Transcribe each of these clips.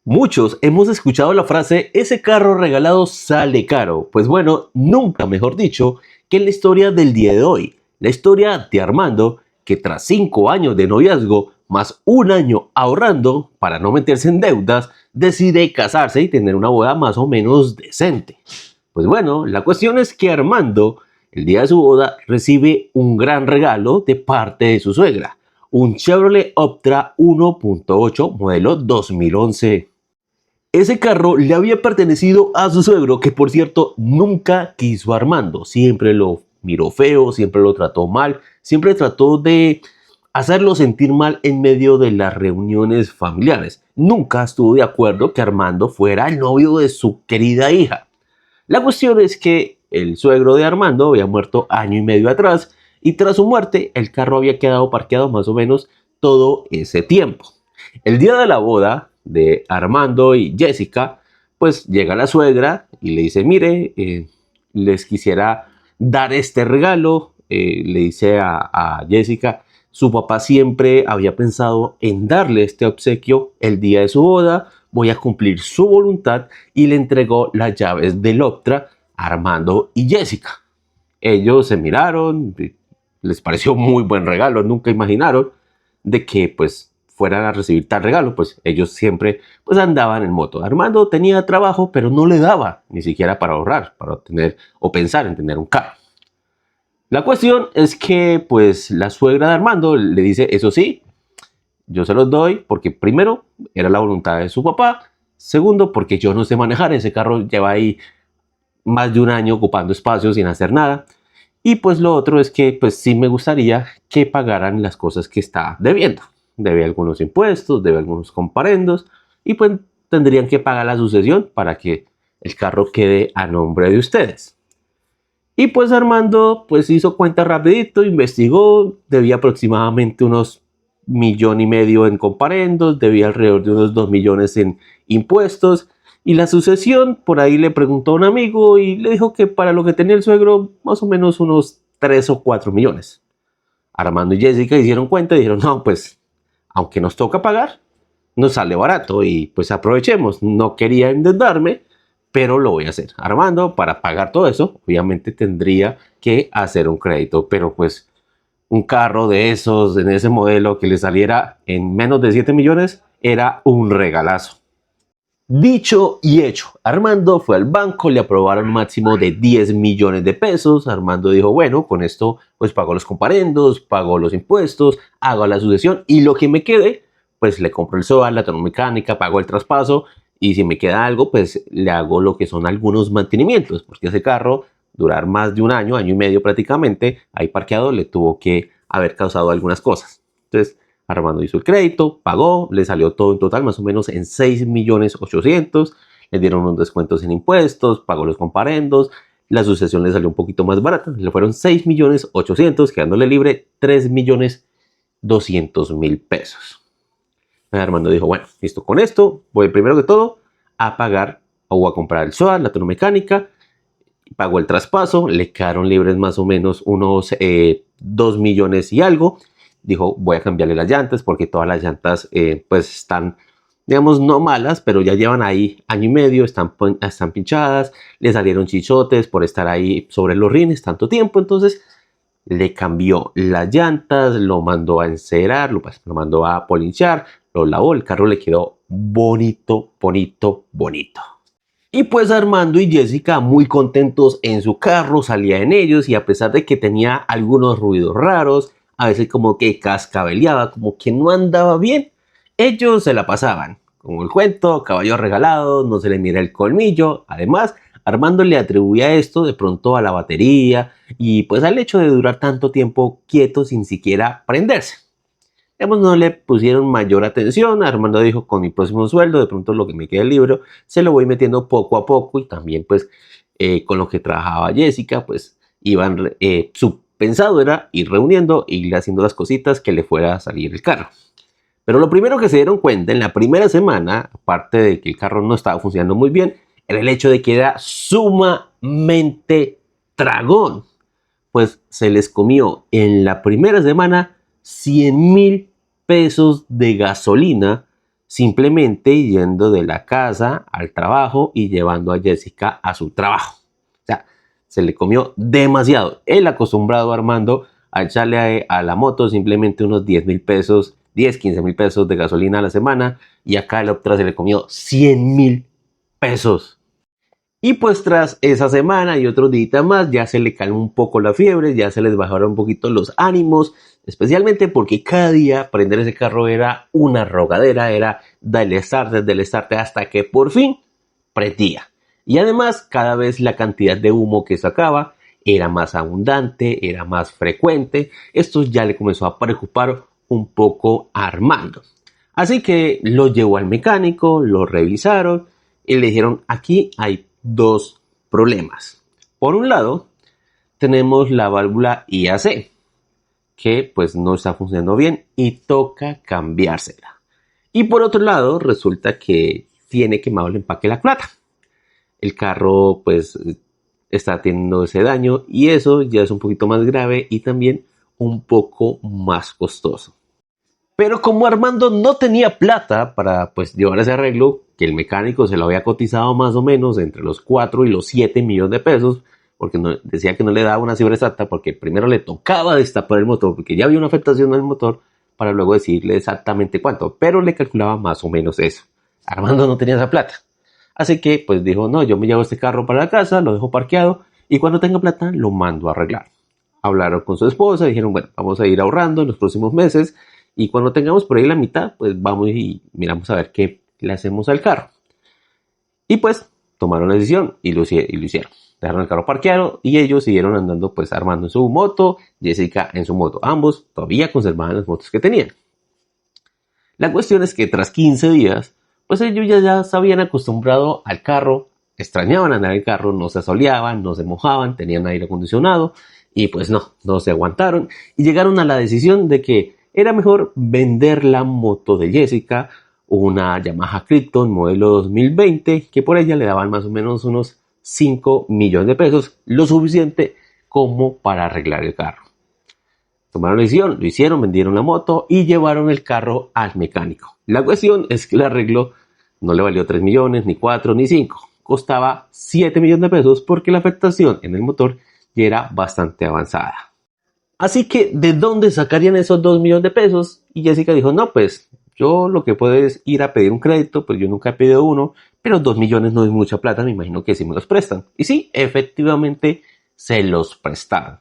Muchos hemos escuchado la frase, ese carro regalado sale caro. Pues bueno, nunca mejor dicho que en la historia del día de hoy. La historia de Armando, que tras 5 años de noviazgo, más un año ahorrando para no meterse en deudas, decide casarse y tener una boda más o menos decente. Pues bueno, la cuestión es que Armando, el día de su boda, recibe un gran regalo de parte de su suegra. Un Chevrolet Optra 1.8 modelo 2011. Ese carro le había pertenecido a su suegro, que por cierto nunca quiso a Armando. Siempre lo miró feo, siempre lo trató mal, siempre trató de hacerlo sentir mal en medio de las reuniones familiares. Nunca estuvo de acuerdo que Armando fuera el novio de su querida hija. La cuestión es que el suegro de Armando había muerto año y medio atrás y tras su muerte el carro había quedado parqueado más o menos todo ese tiempo. El día de la boda de Armando y Jessica, pues llega la suegra y le dice, mire, les quisiera dar este regalo. Le dice a Jessica, su papá siempre había pensado en darle este obsequio el día de su boda, voy a cumplir su voluntad, y le entregó las llaves del Optra a Armando y Jessica. Ellos se miraron, les pareció muy buen regalo, nunca imaginaron de que pues fueran a recibir tal regalo, pues ellos siempre pues andaban en moto. Armando tenía trabajo, pero no le daba ni siquiera para ahorrar, para obtener o pensar en tener un carro. La cuestión es que pues la suegra de Armando le dice, eso sí, yo se los doy porque primero era la voluntad de su papá, segundo porque yo no sé manejar, ese carro lleva ahí más de un año ocupando espacio sin hacer nada, y pues lo otro es que pues sí me gustaría que pagaran las cosas que está debiendo. Debe algunos impuestos, debe algunos comparendos, y pues tendrían que pagar la sucesión para que el carro quede a nombre de ustedes. Y pues Armando pues hizo cuenta rapidito, investigó, debía aproximadamente unos 1,5 millones en comparendos, debía alrededor de unos 2 millones en impuestos, y la sucesión por ahí le preguntó a un amigo y le dijo que para lo que tenía el suegro más o menos unos 3 o 4 millones. Armando y Jessica hicieron cuenta y dijeron, no, pues aunque nos toca pagar, nos sale barato y pues aprovechemos. No quería endeudarme, pero lo voy a hacer. Armando, para pagar todo eso, obviamente tendría que hacer un crédito, pero pues un carro de esos, en ese modelo, que le saliera en menos de 7 millones, era un regalazo. Dicho y hecho, Armando fue al banco, le aprobaron un máximo de 10 millones de pesos. Armando dijo, bueno, con esto pues pago los comparendos, pago los impuestos, hago la sucesión y lo que me quede, pues le compro el SOAT, la termomecánica, pago el traspaso, y si me queda algo, pues le hago lo que son algunos mantenimientos, porque ese carro, durar más de un año, año y medio prácticamente, ahí parqueado, le tuvo que haber causado algunas cosas. Entonces, Armando hizo el crédito, pagó, le salió todo en total más o menos en 6,800,000, le dieron unos descuentos en impuestos, pagó los comparendos, la sucesión le salió un poquito más barata, le fueron 6,800,000, quedándole libre 3,200,000 pesos. Armando dijo, bueno, listo, con esto voy primero que todo a pagar o a comprar el SOAT, la mecánica, pagó el traspaso, le quedaron libres más o menos unos 2 millones y algo. Dijo, voy a cambiarle las llantas porque todas las llantas pues están, digamos, no malas, pero ya llevan ahí año y medio, están pinchadas, le salieron chichotes por estar ahí sobre los rines tanto tiempo. Entonces le cambió las llantas, lo mandó a encerar, lo mandó a polinchar, lo lavó, el carro le quedó bonito, bonito, bonito. Y pues Armando y Jessica muy contentos en su carro, salía en ellos, y a pesar de que tenía algunos ruidos raros, a veces como que cascabeleaba, como que no andaba bien, ellos se la pasaban. Como el cuento, caballo regalado, no se le mira el colmillo. Además, Armando le atribuía esto de pronto a la batería y pues al hecho de durar tanto tiempo quieto sin siquiera prenderse. Digamos, no le pusieron mayor atención. Armando dijo, con mi próximo sueldo, de pronto lo que me quede el libro, se lo voy metiendo poco a poco, y también pues con lo que trabajaba Jessica, pues iban, su pensado era ir reuniendo, ir haciendo las cositas que le fuera a salir el carro. Pero lo primero que se dieron cuenta en la primera semana, aparte de que el carro no estaba funcionando muy bien, era el hecho de que era sumamente tragón. Pues se les comió en la primera semana 100,000 pesos de gasolina, simplemente yendo de la casa al trabajo y llevando a Jessica a su trabajo. O sea, se le comió demasiado. Él acostumbrado, Armando, a echarle a la moto simplemente unos 10,000 pesos, 10, 15,000 pesos de gasolina a la semana, y acá el Optra se le comió 100,000 pesos. Y pues tras esa semana y otro día más ya se le calmó un poco la fiebre, ya se les bajaron un poquito los ánimos, especialmente porque cada día prender ese carro era una rogadera, era del estarte hasta que por fin prendía. Y además cada vez la cantidad de humo que sacaba era más abundante, era más frecuente. Esto ya le comenzó a preocupar un poco a Armando. Así que lo llevó al mecánico, lo revisaron y le dijeron, aquí hay dos problemas. Por un lado, tenemos la válvula IAC, que pues no está funcionando bien y toca cambiársela. Y por otro lado, resulta que tiene quemado el empaque de la plata. El carro pues está teniendo ese daño y eso ya es un poquito más grave y también un poco más costoso. Pero como Armando no tenía plata para pues llevar ese arreglo, que el mecánico se lo había cotizado más o menos entre los 4 y los 7 millones de pesos, porque decía que no le daba una cifra exacta, porque primero le tocaba destapar el motor, porque ya había una afectación en el motor, para luego decirle exactamente cuánto, pero le calculaba más o menos eso. Armando no tenía esa plata. Así que pues dijo, no, yo me llevo este carro para la casa, lo dejo parqueado, y cuando tenga plata lo mando a arreglar. Hablaron con su esposa, dijeron, bueno, vamos a ir ahorrando en los próximos meses, y cuando tengamos por ahí la mitad, pues vamos y miramos a ver qué le hacemos al carro. Y pues tomaron la decisión y lo hicieron. Dejaron el carro parqueado y ellos siguieron andando, pues Armando en su moto, Jessica en su moto. Ambos todavía conservaban las motos que tenían. La cuestión es que tras 15 días, pues ellos ya se habían acostumbrado al carro, extrañaban andar en el carro, no se asoleaban, no se mojaban, tenían aire acondicionado y pues no se aguantaron y llegaron a la decisión de que era mejor vender la moto de Jessica, una Yamaha Krypton modelo 2020, que por ella le daban más o menos unos 5 millones de pesos, lo suficiente como para arreglar el carro. Tomaron la decisión, lo hicieron, vendieron la moto y llevaron el carro al mecánico. La cuestión es que el arreglo no le valió 3 millones, ni 4, ni 5. Costaba 7 millones de pesos porque la afectación en el motor ya era bastante avanzada. Así que, ¿de dónde sacarían esos 2 millones de pesos? Y Jessica dijo, no, pues yo lo que puedo es ir a pedir un crédito, pues yo nunca he pedido uno, pero 2 millones no es mucha plata, me imagino que sí me los prestan. Y sí, efectivamente se los prestaron.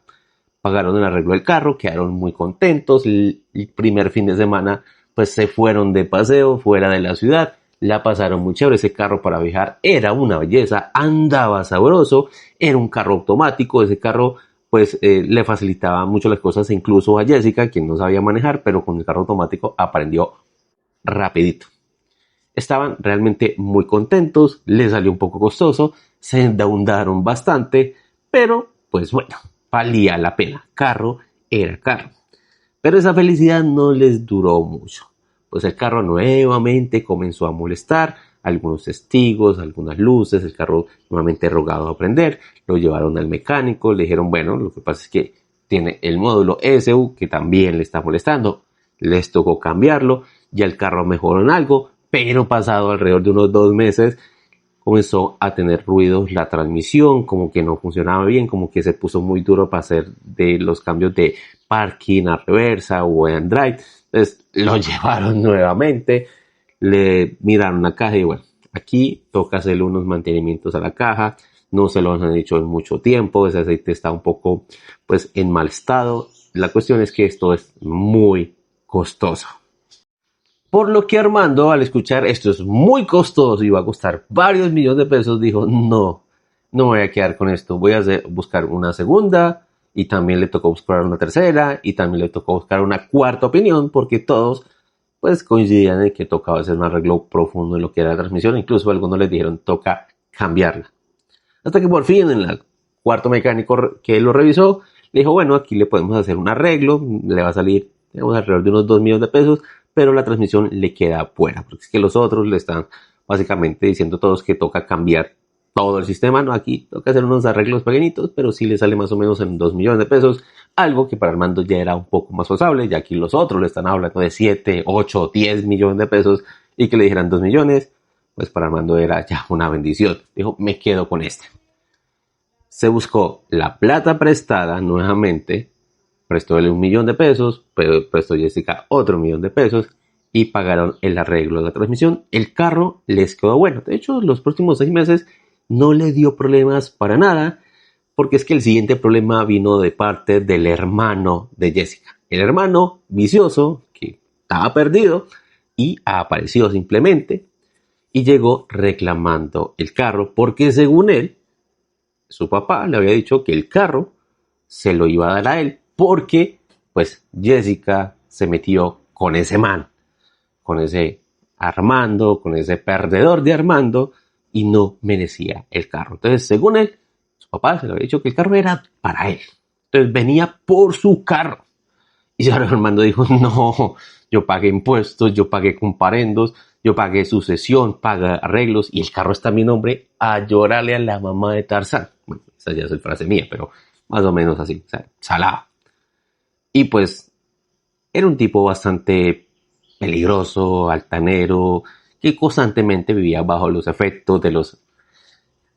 Pagaron el arreglo del carro, quedaron muy contentos. El primer fin de semana pues se fueron de paseo fuera de la ciudad, la pasaron muy chévere. Ese carro para viajar era una belleza, andaba sabroso, era un carro automático, ese carro pues le facilitaba mucho las cosas incluso a Jessica, quien no sabía manejar, pero con el carro automático aprendió rapidito. Estaban realmente muy contentos, les salió un poco costoso, se endeudaron bastante, pero pues bueno, valía la pena. Carro era carro. Pero esa felicidad no les duró mucho, pues el carro nuevamente comenzó a molestar, algunos testigos, algunas luces, el carro nuevamente rogado a prender, lo llevaron al mecánico, le dijeron, bueno, lo que pasa es que tiene el módulo ESU que también le está molestando, les tocó cambiarlo, ya el carro mejoró en algo, pero pasado alrededor de unos 2 meses, comenzó a tener ruidos la transmisión, como que no funcionaba bien, como que se puso muy duro para hacer de los cambios de parking a reversa o en drive. Entonces lo llevaron nuevamente, le miraron la caja y bueno, aquí toca hacerle unos mantenimientos a la caja, no se lo han hecho en mucho tiempo, ese aceite está un poco pues en mal estado. La cuestión es que esto es muy costoso. Por lo que Armando, al escuchar esto es muy costoso y va a costar varios millones de pesos, dijo, no me voy a quedar con esto, voy a buscar una segunda, y también le tocó buscar una tercera, y también le tocó buscar una cuarta opinión, porque todos pues coincidían en que tocaba hacer un arreglo profundo en lo que era la transmisión, incluso algunos les dijeron, toca cambiarla. Hasta que por fin, en el cuarto mecánico que lo revisó, le dijo, bueno, aquí le podemos hacer un arreglo, le va a salir, digamos, alrededor de unos 2 millones de pesos, pero la transmisión le queda fuera, porque es que los otros le están básicamente diciendo todos que toca cambiar todo el sistema. No, aquí toca hacer unos arreglos pequeñitos, pero sí le sale más o menos en 2 millones de pesos, algo que para Armando ya era un poco más posible, ya aquí los otros le están hablando de 7, 8, 10 millones de pesos, y que le dijeran 2 millones, pues para Armando era ya una bendición. Dijo, me quedo con este. Se buscó la plata prestada nuevamente, prestó él 1 millón de pesos, prestó Jessica otro 1 millón de pesos y pagaron el arreglo de la transmisión. El carro les quedó bueno. De hecho, los próximos 6 meses no le dio problemas para nada, porque es que el siguiente problema vino de parte del hermano de Jessica. El hermano vicioso, que estaba perdido y apareció simplemente y llegó reclamando el carro, porque según él, su papá le había dicho que el carro se lo iba a dar a él, porque pues Jessica se metió con ese man, con ese Armando, con ese perdedor de Armando, y no merecía el carro. Entonces, según él, su papá se le había dicho que el carro era para él. Entonces venía por su carro. Y ahora Armando dijo, no, yo pagué impuestos, yo pagué comparendos, yo pagué sucesión, pagué arreglos, y el carro está a mi nombre, a llorarle a la mamá de Tarzán. Bueno, esa ya es frase mía, pero más o menos así, o sea, salado. Y pues era un tipo bastante peligroso, altanero, que constantemente vivía bajo los efectos de los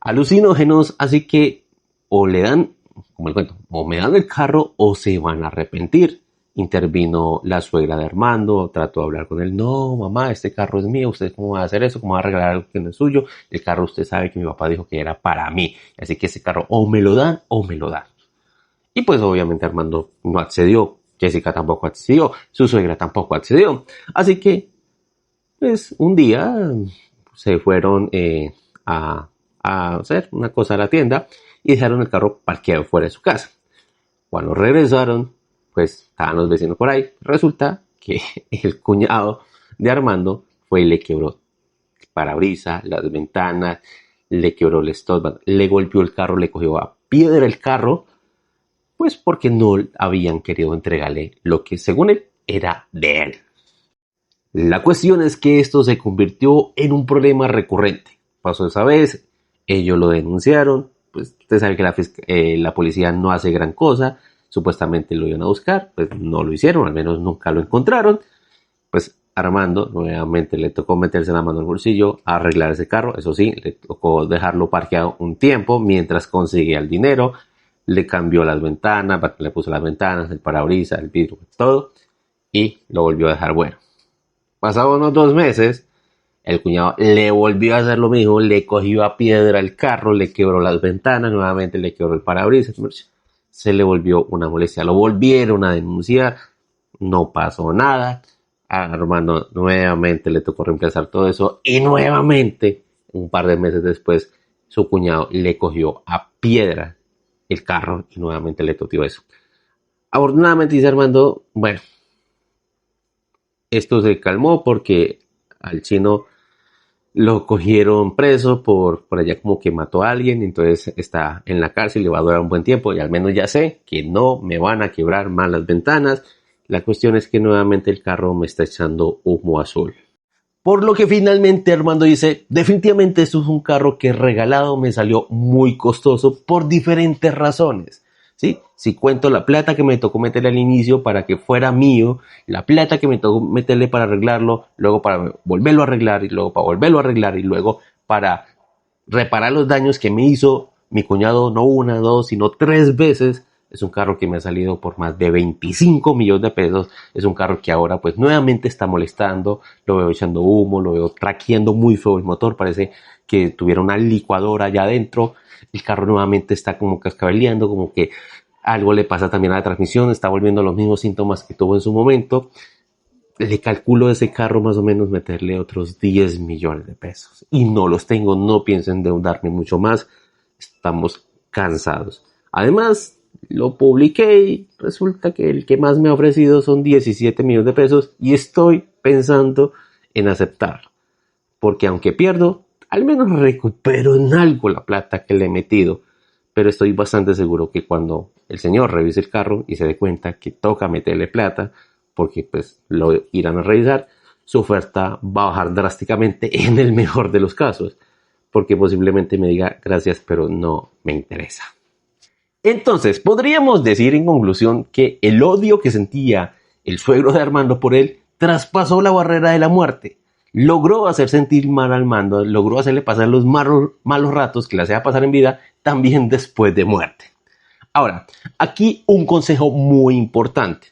alucinógenos, así que o le dan, como el cuento, o me dan el carro o se van a arrepentir. Intervino la suegra de Armando, trató de hablar con él, no mamá, este carro es mío, usted cómo va a hacer eso, cómo va a arreglar algo que no es suyo, el carro usted sabe que mi papá dijo que era para mí, así que ese carro o me lo dan o me lo dan. Y pues obviamente Armando no accedió, Jessica tampoco accedió, su suegra tampoco accedió, así que pues un día se fueron a hacer una cosa a la tienda y dejaron el carro parqueado fuera de su casa. Cuando regresaron, pues estaban los vecinos por ahí. Resulta que el cuñado de Armando fue y le quebró el parabrisas, las ventanas, le quebró el stop, le golpeó el carro, le cogió a piedra el carro, pues porque no habían querido entregarle lo que según él era de él. La cuestión es que esto se convirtió en un problema recurrente. Pasó esa vez, ellos lo denunciaron, pues usted sabe que la policía no hace gran cosa, supuestamente lo iban a buscar, pues no lo hicieron, al menos nunca lo encontraron. Pues Armando nuevamente le tocó meterse la mano al bolsillo, arreglar ese carro, eso sí, le tocó dejarlo parqueado un tiempo mientras conseguía el dinero, le cambió las ventanas, le puso las ventanas, el parabrisas, el vidrio, todo, y lo volvió a dejar bueno. Pasados unos 2 meses, el cuñado le volvió a hacer lo mismo, le cogió a piedra el carro, le quebró las ventanas, nuevamente le quebró el parabrisas, se le volvió una molestia, lo volvieron a denunciar, no pasó nada, a Armando nuevamente le tocó reemplazar todo eso y nuevamente, un par de meses después, su cuñado le cogió a piedra el carro y nuevamente le totió eso. Afortunadamente dice Armando, bueno, esto se calmó porque al chino lo cogieron preso por allá como que mató a alguien, entonces está en la cárcel y va a durar un buen tiempo y al menos ya sé que no me van a quebrar más las ventanas. La cuestión es que nuevamente el carro me está echando humo azul. Por lo que finalmente Armando dice, definitivamente esto es un carro que regalado me salió muy costoso por diferentes razones. ¿Sí? Si cuento la plata que me tocó meterle al inicio para que fuera mío, la plata que me tocó meterle para arreglarlo, luego para volverlo a arreglar y luego para volverlo a arreglar y luego para reparar los daños que me hizo mi cuñado no una, dos, sino 3 veces, es un carro que me ha salido por más de 25 millones de pesos. Es un carro que ahora pues nuevamente está molestando, lo veo echando humo, lo veo traqueando muy feo el motor, parece que tuviera una licuadora allá adentro. El carro nuevamente está como cascabeleando, como que algo le pasa también a la transmisión, está volviendo los mismos síntomas que tuvo en su momento. Le calculo a ese carro más o menos meterle otros 10 millones de pesos. Y no los tengo, no pienso endeudarme mucho más. Estamos cansados. Además, lo publiqué y resulta que el que más me ha ofrecido son 17 millones de pesos y estoy pensando en aceptarlo. Porque aunque pierdo, al menos recupero en algo la plata que le he metido. Pero estoy bastante seguro que cuando el señor revise el carro y se dé cuenta que toca meterle plata, porque pues lo irán a revisar, su oferta va a bajar drásticamente en el mejor de los casos, porque posiblemente me diga gracias, pero no me interesa. Entonces, podríamos decir en conclusión que el odio que sentía el suegro de Armando por él traspasó la barrera de la muerte. logró hacer sentir mal al Armando, logró hacerle pasar los malos ratos que le hacía pasar en vida, también después de muerte. Ahora, aquí un consejo muy importante.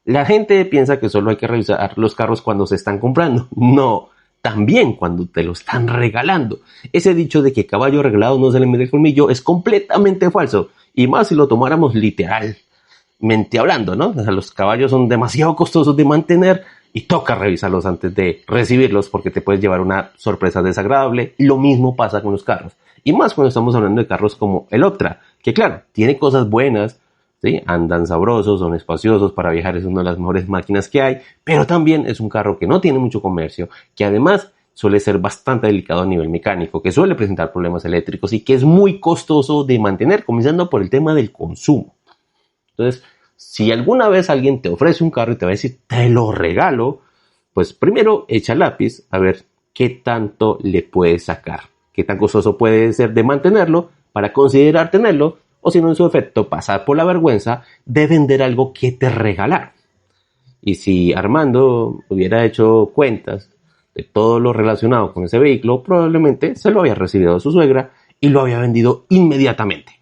La gente piensa que solo hay que revisar los carros cuando se están comprando. No, también cuando te lo están regalando. Ese dicho de que caballo regalado no se le mide el colmillo es completamente falso. Y más si lo tomáramos literalmente hablando, ¿no? O sea, los caballos son demasiado costosos de mantener y toca revisarlos antes de recibirlos porque te puedes llevar una sorpresa desagradable. Lo mismo pasa con los carros. Y más cuando estamos hablando de carros como el Optra, que claro, tiene cosas buenas, ¿sí? Andan sabrosos, son espaciosos, para viajar es una de las mejores máquinas que hay, pero también es un carro que no tiene mucho comercio, que además suele ser bastante delicado a nivel mecánico, que suele presentar problemas eléctricos y que es muy costoso de mantener, comenzando por el tema del consumo. Entonces, si alguna vez alguien te ofrece un carro y te va a decir, te lo regalo, pues primero echa lápiz a ver qué tanto le puedes sacar, qué tan costoso puede ser de mantenerlo para considerar tenerlo, o si no, en su efecto, pasar por la vergüenza de vender algo que te regalaron. Y si Armando hubiera hecho cuentas de todo lo relacionado con ese vehículo, probablemente se lo había recibido de su suegra y lo había vendido inmediatamente.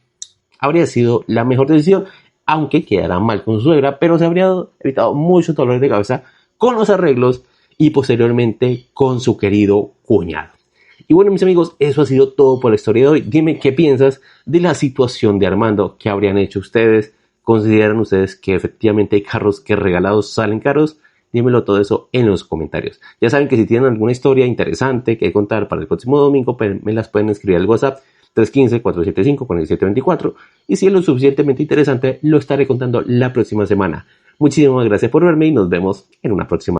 Habría sido la mejor decisión, aunque quedará mal con su suegra, pero se habría evitado muchos dolores de cabeza con los arreglos y posteriormente con su querido cuñado. Y bueno, mis amigos, eso ha sido todo por la historia de hoy. Dime qué piensas de la situación de Armando. ¿Qué habrían hecho ustedes? ¿Consideran ustedes que efectivamente hay carros que regalados salen caros? Dímelo todo eso en los comentarios. Ya saben que si tienen alguna historia interesante que contar para el próximo domingo, me las pueden escribir al WhatsApp 315-475-4724. Y si es lo suficientemente interesante, lo estaré contando la próxima semana. Muchísimas gracias por verme y nos vemos en una próxima.